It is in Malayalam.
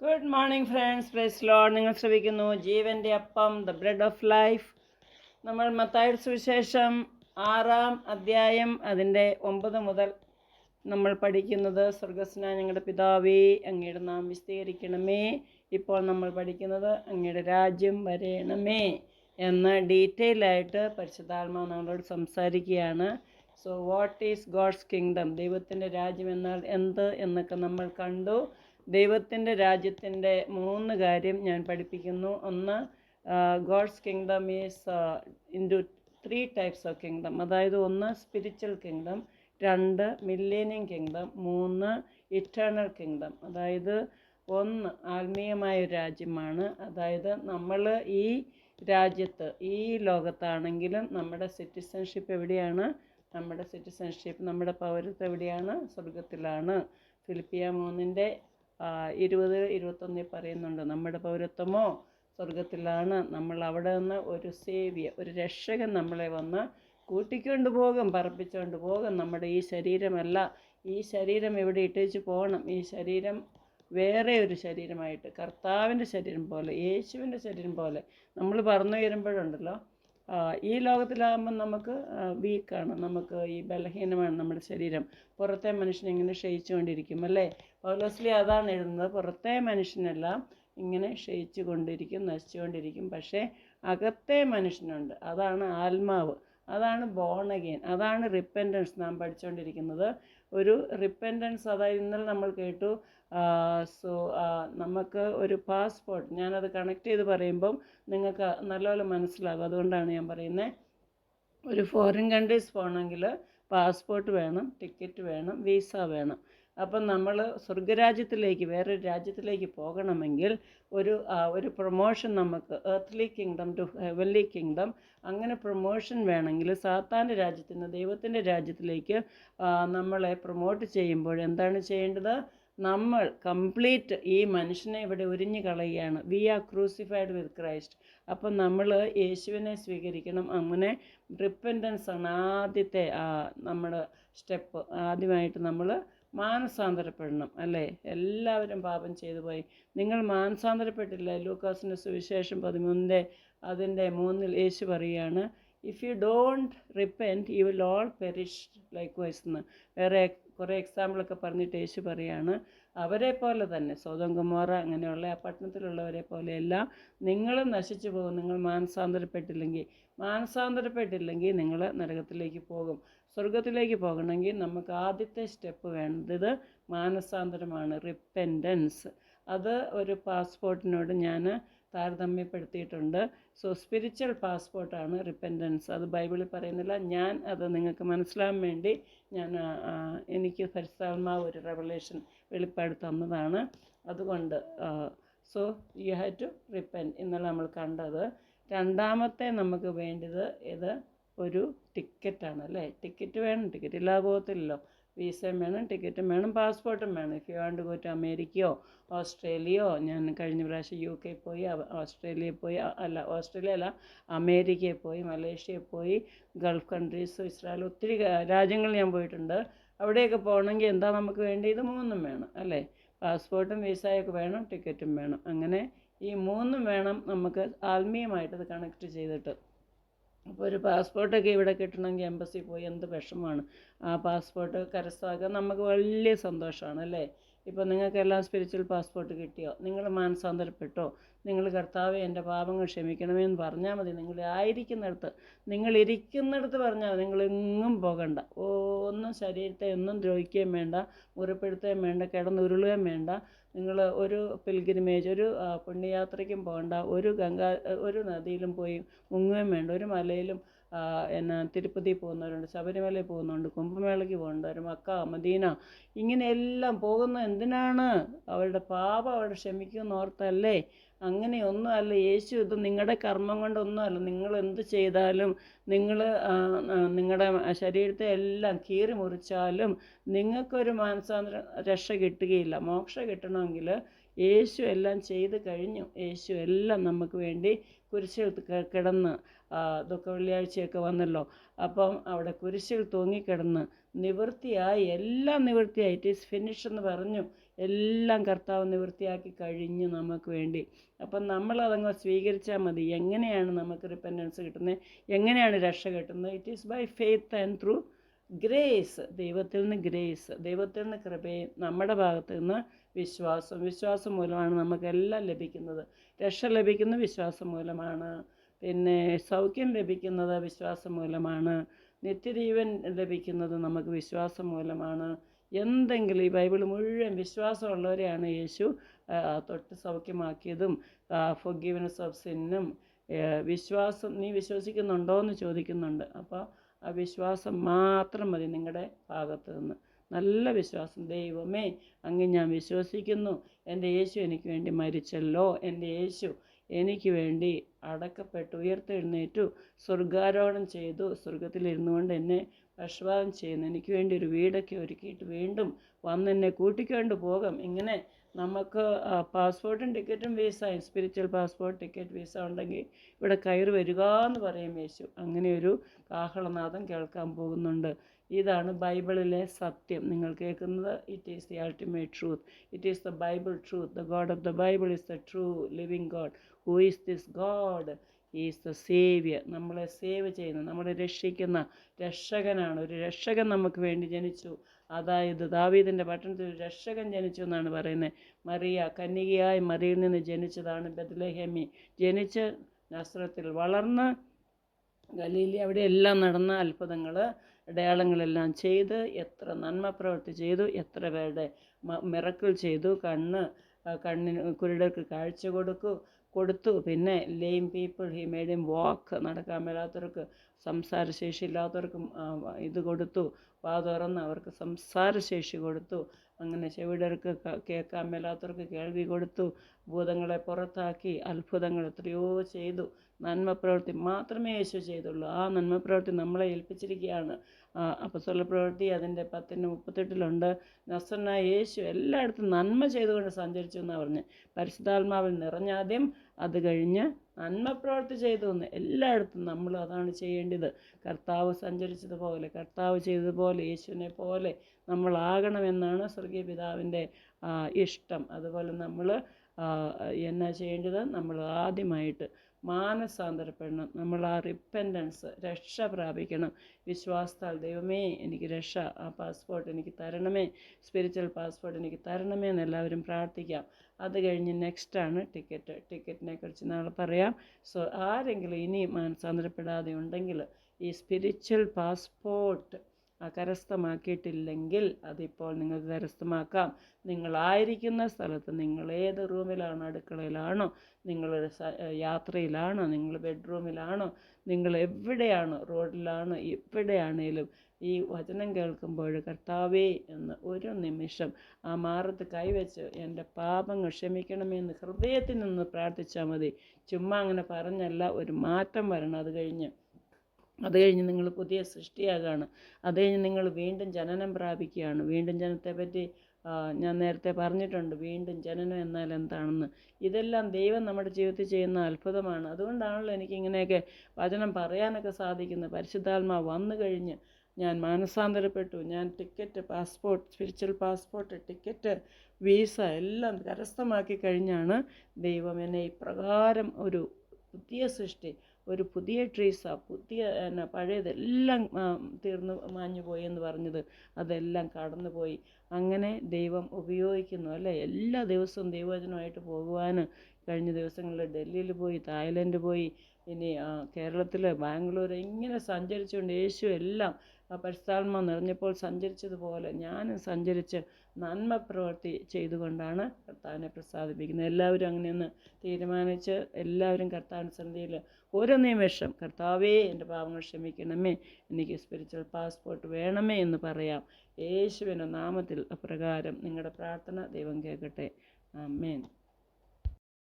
Good morning friends, praise Lord. നിങ്ങൾ ശ്രവിക്കുന്നു ജീവൻ്റെ അപ്പം, ദ ബ്രെഡ് ഓഫ് ലൈഫ്. നമ്മൾ മത്തായിയുടെ സുവിശേഷം 6-ാം അധ്യായം അതിൻ്റെ 9 മുതൽ നമ്മൾ പഠിക്കുന്നത് സ്വർഗസ്നായ ഞങ്ങളുടെ പിതാവേ, അങ്ങയുടെ നാം വിസ്തീകരിക്കണമേ. ഇപ്പോൾ നമ്മൾ പഠിക്കുന്നത് അങ്ങയുടെ രാജ്യം വരേണമേ എന്ന് ഡീറ്റെയിലായിട്ട് പരിശുദ്ധാത്മാവ് നമ്മളോട് സംസാരിക്കുകയാണ്. So what is God's kingdom? ദൈവത്തിൻ്റെ രാജ്യം എന്നാൽ എന്ത് എന്നൊക്കെ നമ്മൾ കണ്ടു. ദൈവത്തിൻ്റെ രാജ്യത്തിൻ്റെ 3 കാര്യം ഞാൻ പഠിപ്പിക്കുന്നു. ഒന്ന്, God's kingdom is into 3 types of kingdom. അതായത് 1 spiritual kingdom, 2 millennium kingdom, 3 eternal kingdom. അതായത് 1 ആത്മീയമായ ഒരു രാജ്യമാണ്. അതായത് നമ്മൾ ഈ രാജ്യത്ത്, ഈ ലോകത്താണെങ്കിലും നമ്മുടെ സിറ്റിസൺഷിപ്പ് എവിടെയാണ്? നമ്മുടെ സിറ്റിസൺഷിപ്പ്, നമ്മുടെ പൗരത്വം എവിടെയാണ്? സ്വർഗത്തിലാണ്. ഫിലിപ്പിയ 3:20-21 പറയുന്നുണ്ട്, നമ്മുടെ പൗരത്വമോ സ്വർഗത്തിലാണ്. നമ്മൾ അവിടെ നിന്ന് ഒരു സേവ്യർ, ഒരു രക്ഷകൻ നമ്മളെ വന്ന് കൂട്ടിക്കൊണ്ട് പോകും, പറപ്പിച്ചുകൊണ്ട് പോകും. നമ്മുടെ ഈ ശരീരമല്ല, ഈ ശരീരം എവിടെ ഇട്ടേച്ച് പോകണം? ഈ ശരീരം വേറെ ഒരു ശരീരമായിട്ട്, കർത്താവിൻ്റെ ശരീരം പോലെ, യേശുവിൻ്റെ ശരീരം പോലെ നമ്മൾ പറന്നു വരുമ്പോഴുണ്ടല്ലോ, ഈ ലോകത്തിലാകുമ്പം നമുക്ക് വീക്കാണ്, നമുക്ക് ഈ ബലഹീനമാണ് നമ്മുടെ ശരീരം. പുറത്തെ മനുഷ്യൻ ഇങ്ങനെ ക്ഷയിച്ചുകൊണ്ടിരിക്കും അല്ലേ? പൗലോസ്ലീഹ അതാണ് എഴുതുന്നത്, പുറത്തെ മനുഷ്യനെല്ലാം ഇങ്ങനെ ക്ഷയിച്ചു കൊണ്ടിരിക്കും, നശിച്ചുകൊണ്ടിരിക്കും. പക്ഷേ അകത്തെ മനുഷ്യനുണ്ട്, അതാണ് ആത്മാവ്, അതാണ് ബോൺ അഗെയിൻ, അതാണ് റിപ്പൻറ്റൻസ്. നാം പഠിച്ചുകൊണ്ടിരിക്കുന്നത് ഒരു റിപ്പൻറ്റൻസ്. അതായത് ഇന്നലെ നമ്മൾ കേട്ടു. നമുക്ക് ഒരു പാസ്പോർട്ട്, ഞാനത് കണക്ട് ചെയ്ത് പറയുമ്പം നിങ്ങൾക്ക് നല്ലപോലെ മനസ്സിലാകും. അതുകൊണ്ടാണ് ഞാൻ പറയുന്നത്. ഒരു ഫോറിൻ കൺട്രീസ് പോകണമെങ്കിൽ പാസ്പോർട്ട് വേണം, ടിക്കറ്റ് വേണം, വിസ വേണം. അപ്പം നമ്മൾ സ്വർഗരാജ്യത്തിലേക്ക്, വേറൊരു രാജ്യത്തിലേക്ക് പോകണമെങ്കിൽ ഒരു പ്രൊമോഷൻ, നമുക്ക് earth kingdom to heavenly kingdom, അങ്ങനെ പ്രൊമോഷൻ വേണമെങ്കിൽ സാത്താൻ്റെ രാജ്യത്തിൽ നിന്ന് ദൈവത്തിൻ്റെ രാജ്യത്തിലേക്ക് നമ്മളെ പ്രൊമോട്ട് ചെയ്യുമ്പോൾ എന്താണ് ചെയ്യേണ്ടത്? നമ്മൾ കംപ്ലീറ്റ് ഈ മനുഷ്യനെ ഇവിടെ ഉരിഞ്ഞു കളയുകയാണ്. We are crucified with Christ. അപ്പം നമ്മൾ യേശുവിനെ സ്വീകരിക്കണം. അങ്ങനെ റിപ്പൻറ്റൻസ് ആണ് ആദ്യത്തെ നമ്മുടെ സ്റ്റെപ്പ്. ആദ്യമായിട്ട് നമ്മൾ മാനസാന്തരപ്പെടണം അല്ലേ? എല്ലാവരും പാപം ചെയ്തു പോയി. നിങ്ങൾ മാനസാന്തരപ്പെട്ടില്ല. ലൂക്കാസിൻ്റെ സുവിശേഷം 13:3 യേശു പറയുകയാണ്, if you don't repent you will all perish likewise എന്ന്. വേറെ കുറേ എക്സാമ്പിളൊക്കെ പറഞ്ഞിട്ട് യേശു പറയുകയാണ്, അവരെ പോലെ തന്നെ, സോദോം ഗൊമോറ അങ്ങനെയുള്ള ആ പട്ടണത്തിലുള്ളവരെ പോലെയെല്ലാം നിങ്ങളും നശിച്ചു പോകും, നിങ്ങൾ മാനസാന്തരപ്പെട്ടില്ലെങ്കിൽ നിങ്ങൾ നരകത്തിലേക്ക് പോകും. സ്വർഗത്തിലേക്ക് പോകണമെങ്കിൽ നമുക്ക് ആദ്യത്തെ സ്റ്റെപ്പ് വേണ്ടത് മാനസാന്തരമാണ്, റിപ്പൻറ്റൻസ്. അത് ഒരു പാസ്പോർട്ടിനോട് ഞാൻ താരതമ്യപ്പെടുത്തിയിട്ടുണ്ട്. സോ സ്പിരിച്വൽ പാസ്പോർട്ടാണ് റിപ്പൻറ്റൻസ്. അത് ബൈബിളിൽ പറയുന്നില്ല, ഞാൻ അത് നിങ്ങൾക്ക് മനസ്സിലാകാൻ വേണ്ടി എനിക്ക് പരിശുദ്ധാത്മാവ് ഒരു റെവലേഷൻ, വെളിപ്പാട് തന്നതാണ്. അതുകൊണ്ട് so you have to repent. ഇന്നലെ നമ്മൾ കണ്ടത്. രണ്ടാമത്തെ നമുക്ക് വേണ്ടത് ഇത് ഒരു ടിക്കറ്റാണ് അല്ലേ? ടിക്കറ്റ് വേണം, ടിക്കറ്റ് ഇല്ലാതെ പോകത്തില്ലല്ലോ. വിസയും വേണം, ടിക്കറ്റും വേണം, പാസ്പോർട്ടും വേണം. If you want to go to അമേരിക്കയോ ഓസ്ട്രേലിയയോ, ഞാൻ കഴിഞ്ഞ പ്രാവശ്യം UK പോയി, ഓസ്ട്രേലിയയിൽ പോയി, ഓസ്ട്രേലിയ അല്ല, അമേരിക്കയിൽ പോയി, മലേഷ്യയിൽ പോയി, ഗൾഫ് കൺട്രീസ്, ഇസ്രായേൽ, ഒത്തിരി രാജ്യങ്ങൾ ഞാൻ പോയിട്ടുണ്ട്. അവിടെയൊക്കെ പോകണമെങ്കിൽ എന്താ നമുക്ക് വേണ്ടി? ഇത് 3 വേണം അല്ലേ? പാസ്പോർട്ടും വിസയൊക്കെ വേണം, ടിക്കറ്റും വേണം. അങ്ങനെ ഈ 3 വേണം നമുക്ക് ആത്മീയമായിട്ടത് കണക്ട് ചെയ്തിട്ട്. അപ്പോൾ ഒരു പാസ്പോർട്ടൊക്കെ ഇവിടെ കിട്ടണമെങ്കിൽ എംബസി പോയി എന്ത് വിഷമമാണ്. ആ പാസ്പോർട്ട് കരസ്ഥമാക്കാൻ നമുക്ക് വലിയ സന്തോഷമാണ് അല്ലേ? ഇപ്പോൾ നിങ്ങൾക്കെല്ലാം സ്പിരിച്വൽ പാസ്പോർട്ട് കിട്ടിയോ? നിങ്ങൾ മാനസാന്തരപ്പെട്ടോ? നിങ്ങൾ കർത്താവേ എൻ്റെ പാപങ്ങൾ ക്ഷമിക്കണമേ എന്ന് പറഞ്ഞാൽ മതി. നിങ്ങൾ ഇരിക്കുന്നിടത്ത് പറഞ്ഞാൽ മതി. നിങ്ങളെങ്ങും പോകണ്ട. ഒന്നും ശരീരത്തെ ഒന്നും ദ്രോഹിക്കുകയും വേണ്ട, മുറിപ്പെടുത്തുകയും വേണ്ട, കിടന്നുരുളുകയും വേണ്ട. നിങ്ങൾ ഒരു പിൽഗ്രിമേജ്, ഒരു പുണ്യയാത്രയ്ക്കും പോകണ്ട, ഒരു നദിയിലും പോയി മുങ്ങുകയും വേണ്ട, ഒരു മലയിലും തിരുപ്പതി പോകുന്നവരുണ്ട്, ശബരിമലയിൽ പോകുന്നുണ്ട്, കുംഭമേളയ്ക്ക് പോകുന്നുണ്ട്, മക്ക, മദീന, ഇങ്ങനെയെല്ലാം പോകുന്നത് എന്തിനാണ്? അവരുടെ പാപം അവിടെ ക്ഷമിക്കുമെന്ന് ഓർത്തല്ലേ? അങ്ങനെയൊന്നും അല്ല. യേശു ഇത് നിങ്ങളുടെ കർമ്മം കൊണ്ടൊന്നും അല്ല. നിങ്ങൾ എന്ത് ചെയ്താലും, നിങ്ങളുടെ ശരീരത്തെ എല്ലാം കീറി മുറിച്ചാലും നിങ്ങൾക്കൊരു മാനസാന്തര രക്ഷ കിട്ടുകയില്ല. മോക്ഷം കിട്ടണമെങ്കിൽ യേശു എല്ലാം ചെയ്ത് കഴിഞ്ഞു. യേശു എല്ലാം നമുക്ക് വേണ്ടി കുരിശിൽ കിടന്ന്, ദുഃഖ വെള്ളിയാഴ്ചയൊക്കെ വന്നല്ലോ, അപ്പം അവിടെ കുരിശിൽ തൂങ്ങിക്കിടന്ന് നിവൃത്തിയായി, എല്ലാം നിവൃത്തിയായി, ഇറ്റ് ഈസ് ഫിനിഷ് എന്ന് പറഞ്ഞു. എല്ലാം കർത്താവ് നിവൃത്തിയാക്കി കഴിഞ്ഞു നമുക്ക് വേണ്ടി. അപ്പം നമ്മളതങ്ങ് സ്വീകരിച്ചാൽ മതി. എങ്ങനെയാണ് നമുക്ക് റിപ്പൻറ്റൻസ് കിട്ടുന്നത്, എങ്ങനെയാണ് രക്ഷ കിട്ടുന്നത്? It is by faith and through grace. ദൈവത്തിൽ നിന്ന് ഗ്രേസ്, ദൈവത്തിൽ നിന്ന് കൃപയും നമ്മുടെ ഭാഗത്ത് നിന്ന് വിശ്വാസം മൂലമാണ് നമുക്കെല്ലാം ലഭിക്കുന്നത്. രക്ഷ ലഭിക്കുന്നത് വിശ്വാസം മൂലമാണ്. പിന്നെ സൗഖ്യം ലഭിക്കുന്നത് വിശ്വാസം മൂലമാണ്. നിത്യജീവൻ ലഭിക്കുന്നത് നമുക്ക് വിശ്വാസം മൂലമാണ്. എന്തെങ്കിലും ഈ ബൈബിൾ മുഴുവൻ വിശ്വാസമുള്ളവരെയാണ് യേശു തൊട്ട് സൗഖ്യമാക്കിയതും ഫൊർഗീവ്നെസ് ഓഫ് സിന്നും. വിശ്വാസം, നീ വിശ്വസിക്കുന്നുണ്ടോ എന്ന് ചോദിക്കുന്നുണ്ട്. അപ്പോൾ ആ വിശ്വാസം മാത്രം മതി നിങ്ങളുടെ ഭാഗത്ത് നിന്ന്. നല്ല വിശ്വാസം. ദൈവമേ, അങ്ങ് ഞാൻ വിശ്വസിക്കുന്നു, എൻ്റെ യേശു എനിക്ക് വേണ്ടി മരിച്ചല്ലോ, എൻ്റെ യേശു എനിക്ക് വേണ്ടി അടക്കപ്പെട്ടു, ഉയർത്തെഴുന്നേറ്റു, സ്വർഗാരോഹണം ചെയ്തു, സ്വർഗത്തിലിരുന്നു കൊണ്ട് എന്നെ ആശീർവാദം ചെയ്യുന്നു, എനിക്ക് വേണ്ടി ഒരു വീടൊക്കെ ഒരുക്കിയിട്ട് വീണ്ടും വന്ന് എന്നെ കൂട്ടിക്കൊണ്ട് പോകാം. ഇങ്ങനെ നമുക്ക് പാസ്പോർട്ടും ടിക്കറ്റും വിസയും, സ്പിരിച്വൽ പാസ്പോർട്ട്, ടിക്കറ്റ്, വിസ ഉണ്ടെങ്കിൽ ഇവിടെ കയറി വരിക എന്ന് പറയും യേശു. അങ്ങനെ ഒരു കാഹളനാദം കേൾക്കാൻ പോകുന്നുണ്ട്. ഇതാണ് ബൈബിളിലെ സത്യം. നിങ്ങൾ കേൾക്കുന്നത് it is the ultimate truth. It is the Bible truth. The God of the Bible is the true living God. Who is this God? Is the Xavier. നമ്മളെ സേവ് ചെയ്യുന്ന, നമ്മളെ രക്ഷിക്കുന്ന രക്ഷകനാണ്. ഒരു രക്ഷകൻ നമുക്ക് വേണ്ടി ജനിച്ചു. അതായത് ദാവീദിൻ്റെ പട്ടണത്തിൽ ഒരു രക്ഷകൻ ജനിച്ചു എന്നാണ് പറയുന്നത്. മറിയ, കന്യകയായ മറിയയിൽ നിന്ന് ജനിച്ചതാണ് ബെത്ലഹേമി. ജനിച്ച് നസ്രത്തിൽ വളർന്ന് ഗലീലി, അവിടെ എല്ലാം നടന്ന അത്ഭുതങ്ങൾ, അടയാളങ്ങളെല്ലാം ചെയ്ത്, എത്ര നന്മ പ്രവൃത്തി ചെയ്തു, എത്ര പേരുടെ മിറക്കിൾ ചെയ്തു. കണ്ണിന് കുരുടർക്ക് കാഴ്ച കൊടുത്തു. പിന്നെ lame people he made him walk, നടക്കാൻ മേലാത്തവർക്ക്, സംസാരശേഷി ഇല്ലാത്തവർക്കും ഇത് കൊടുത്തു. വാ തുറന്ന് അവർക്ക് സംസാരശേഷി കൊടുത്തു. അങ്ങനെ ചെവിടർക്ക് കേൾക്കാൻ മേലാത്തവർക്ക് കേൾവി കൊടുത്തു. ഭൂതങ്ങളെ പുറത്താക്കി. അത്ഭുതങ്ങൾ എത്രയോ ചെയ്തു. നന്മ പ്രവൃത്തി മാത്രമേ യേശു ചെയ്തുള്ളൂ. ആ നന്മ പ്രവൃത്തി നമ്മളെ ഏൽപ്പിച്ചിരിക്കുകയാണ്. അപ്പോസ്തല പ്രവൃത്തി അതിൻ്റെ 10:38 നസറനായ യേശു എല്ലായിടത്തും നന്മ ചെയ്തുകൊണ്ട് സഞ്ചരിച്ചു എന്നാണ് പറഞ്ഞത്. പരിശുദ്ധാത്മാവിൽ നിറഞ്ഞാദ്യം, അത് കഴിഞ്ഞ് നന്മ പ്രവൃത്തി ചെയ്തു എന്ന്. എല്ലായിടത്തും നമ്മൾ അതാണ് ചെയ്യേണ്ടത്. കർത്താവ് സഞ്ചരിച്ചതുപോലെ, കർത്താവ് ചെയ്തതുപോലെ, യേശുവിനെ പോലെ നമ്മളാകണമെന്നാണ് സ്വർഗീയ പിതാവിൻ്റെ ഇഷ്ടം. അതുപോലെ നമ്മൾ എന്നാ ചെയ്യേണ്ടത്? നമ്മൾ ആദ്യമായിട്ട് മാനസാന്തരപ്പെടണം. നമ്മൾ ആ റിപ്പൻറ്റൻസ്, രക്ഷ പ്രാപിക്കണം. വിശ്വാസത്താൽ ദൈവമേ എനിക്ക് രക്ഷ, ആ പാസ്പോർട്ട് എനിക്ക് തരണമേ, സ്പിരിച്വൽ പാസ്പോർട്ട് എനിക്ക് തരണമേ എന്ന് എല്ലാവരും പ്രാർത്ഥിക്കാം. അത് കഴിഞ്ഞ് നെക്സ്റ്റാണ് ടിക്കറ്റിനെ കുറിച്ച് നാളെ പറയാം. സോ ആരെങ്കിലും ഇനി മാനസാന്തരപ്പെടാതെ ഉണ്ടെങ്കിൽ ഈ സ്പിരിച്വൽ പാസ്പോർട്ട് കരസ്ഥമാക്കിയിട്ടില്ലെങ്കിൽ അതിപ്പോൾ നിങ്ങൾക്ക് കരസ്ഥമാക്കാം. നിങ്ങളായിരിക്കുന്ന സ്ഥലത്ത്, നിങ്ങൾ ഏത് റൂമിലാണോ, അടുക്കളയിലാണോ, നിങ്ങളൊരു യാത്രയിലാണോ, നിങ്ങൾ ബെഡ്റൂമിലാണോ, നിങ്ങൾ എവിടെയാണോ, റോഡിലാണോ, എവിടെയാണേലും ഈ വചനം കേൾക്കുമ്പോൾ കർത്താവേ എന്ന് ഒരു നിമിഷം ആ മാറത്ത് കൈവച്ച് എൻ്റെ പാപങ്ങൾ ക്ഷമിക്കണമെന്ന് ഹൃദയത്തിൽ നിന്ന് പ്രാർത്ഥിച്ചാൽ മതി. ചുമ്മാ അങ്ങനെ പറഞ്ഞല്ല, ഒരു മാറ്റം വരണം. അത് കഴിഞ്ഞ് നിങ്ങൾ പുതിയ സൃഷ്ടിയാകാണ്. അത് കഴിഞ്ഞ് നിങ്ങൾ വീണ്ടും ജനനം പ്രാപിക്കുകയാണ്. വീണ്ടും ജനനത്തെപ്പറ്റി ഞാൻ നേരത്തെ പറഞ്ഞിട്ടുണ്ട്. വീണ്ടും ജനനം എന്നാൽ എന്താണെന്ന്. ഇതെല്ലാം ദൈവം നമ്മുടെ ജീവിതത്തിൽ ചെയ്യുന്ന അത്ഭുതമാണ്. അതുകൊണ്ടാണല്ലോ എനിക്കിങ്ങനെയൊക്കെ വചനം പറയാനൊക്കെ സാധിക്കുന്നത്. പരിശുദ്ധാത്മാവ് വന്നു കഴിഞ്ഞ് ഞാൻ മാനസാന്തരപ്പെട്ടു. ഞാൻ ticket, passport, spiritual passport, ticket, visa എല്ലാം കരസ്ഥമാക്കി കഴിഞ്ഞാണ് ദൈവം എന്നെ ഇപ്രകാരം ഒരു പുതിയ സൃഷ്ടി, ഒരു പുതിയ ട്രീസ, പഴയതെല്ലാം തീർന്നു മാഞ്ഞു പോയി എന്ന് പറഞ്ഞത്, അതെല്ലാം കടന്നുപോയി. അങ്ങനെ ദൈവം ഉപയോഗിക്കുന്നു അല്ലേ. എല്ലാ ദിവസവും ദൈവവചനമായിട്ട് പോകുവാൻ കഴിഞ്ഞ ദിവസങ്ങളിൽ ഡൽഹിയിൽ പോയി, തായ്ലൻഡ് പോയി, ഇനി കേരളത്തിൽ ബാംഗ്ലൂർ, ഇങ്ങനെ സഞ്ചരിച്ചുകൊണ്ട് യേശു എല്ലാം പരിശുദ്ധാത്മാവ് നിറഞ്ഞപ്പോൾ സഞ്ചരിച്ചതുപോലെ ഞാനും സഞ്ചരിച്ച് നന്മ പ്രവൃത്തി ചെയ്തുകൊണ്ടാണ് കർത്താവിനെ പ്രസാദിപ്പിക്കുന്നത്. എല്ലാവരും അങ്ങനെയൊന്ന് തീരുമാനിച്ച് എല്ലാവരും കർത്താവിൻ്റെ സന്നിധിയിൽ ഓരോ നിമിഷം കർത്താവേ എൻ്റെ പാപങ്ങൾ ക്ഷമിക്കണമേ, എനിക്ക് സ്പിരിച്വൽ പാസ്പോർട്ട് വേണമേ എന്ന് പറയാം. യേശുവിൻ്റെ നാമത്തിൽ അപ്രകാരം നിങ്ങളുടെ പ്രാർത്ഥന ദൈവം കേൾക്കട്ടെ. ആമേൻ.